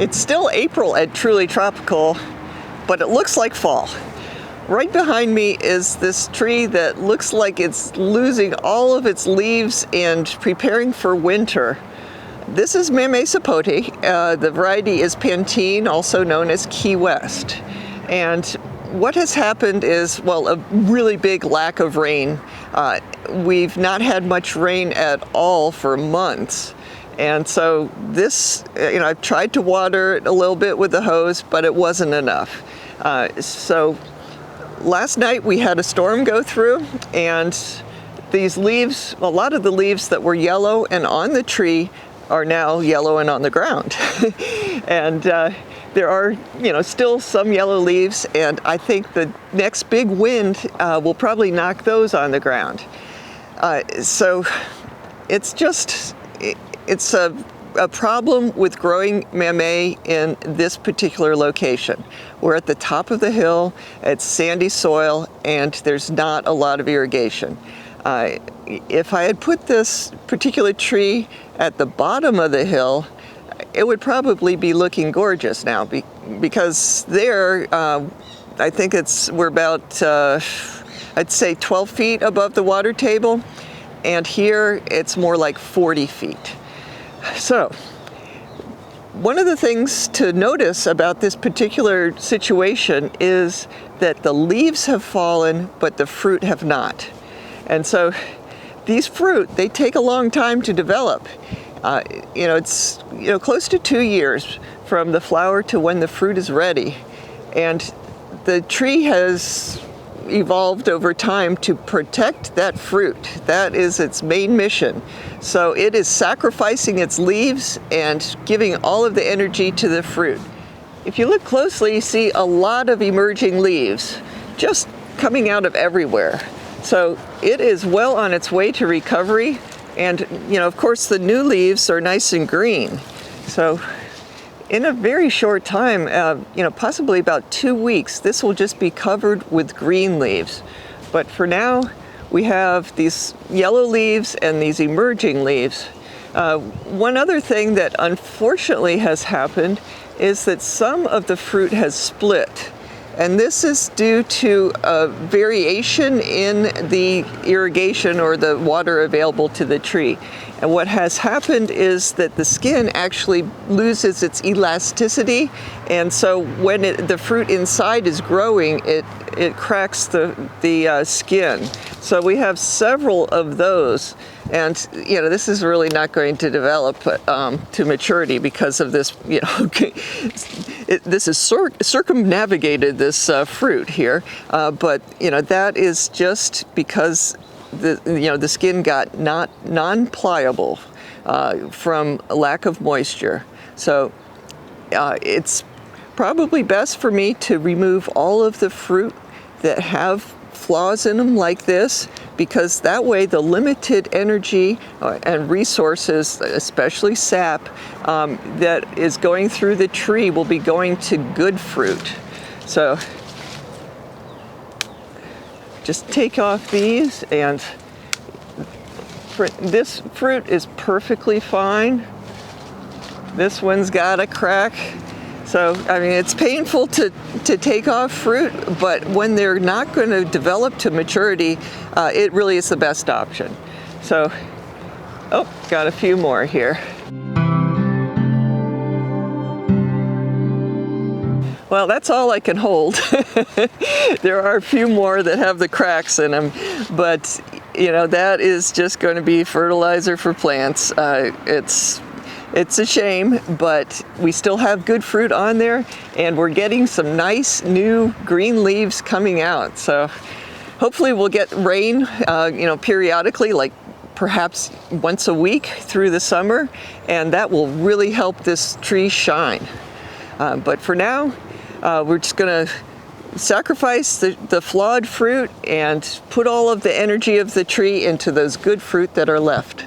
It's still April at Truly Tropical, but it looks like fall. Right behind me is this tree that looks like it's losing all of its leaves and preparing for winter. This is Mamey Sapote. The variety is Pantene, also known as Key West. And what has happened is, well, a really big lack of rain. We've not had much rain at all for months. And so this, I've tried to water it a little bit with the hose, but it wasn't enough. So last night we had a storm go through, and these leaves, a lot of the leaves that were yellow and on the tree are now yellow and on the ground. And there are, still some yellow leaves, and I think the next big wind will probably knock those on the ground. So it's a problem with growing mamey in this particular location. We're at the top of the hill, it's sandy soil, and there's not a lot of irrigation. If I had put this particular tree at the bottom of the hill, it would probably be looking gorgeous now, because there, I think we're about, I'd say 12 feet above the water table, and here it's more like 40 feet. So, one of the things to notice about this particular situation is that the leaves have fallen, but the fruit have not. And so, these fruit, they take a long time to develop. It's close to 2 years from the flower to when the fruit is ready. And the tree has evolved over time to protect that fruit. That is its main mission. So it is sacrificing its leaves and giving all of the energy to the fruit. If you look closely, you see a lot of emerging leaves just coming out of everywhere. So it is well on its way to recovery. And, of course, the new leaves are nice and green. So in a very short time, possibly about 2 weeks, this will just be covered with green leaves. But for now, we have these yellow leaves and these emerging leaves. One other thing that unfortunately has happened is that some of the fruit has split. And this is due to a variation in the irrigation or the water available to the tree. And what has happened is that the skin actually loses its elasticity, and so when the fruit inside is growing, it cracks the skin. So we have several of those, and this is really not going to develop to maturity because of this. This is circumnavigated this fruit here, but that is just because the skin got non-pliable from lack of moisture. So it's probably best for me to remove all of the fruit that have flaws in them like this, because that way the limited energy and resources, especially sap, that is going through the tree will be going to good fruit. So just take off these, and this fruit is perfectly fine. This one's got a crack. So, it's painful to take off fruit, but when they're not going to develop to maturity, it really is the best option. So, got a few more here. Well, that's all I can hold. There are a few more that have the cracks in them, but that is just going to be fertilizer for plants. It's a shame, but we still have good fruit on there, and we're getting some nice new green leaves coming out. So hopefully we'll get rain, periodically, like perhaps once a week through the summer, and that will really help this tree shine. But for now, we're just going to sacrifice the flawed fruit and put all of the energy of the tree into those good fruit that are left.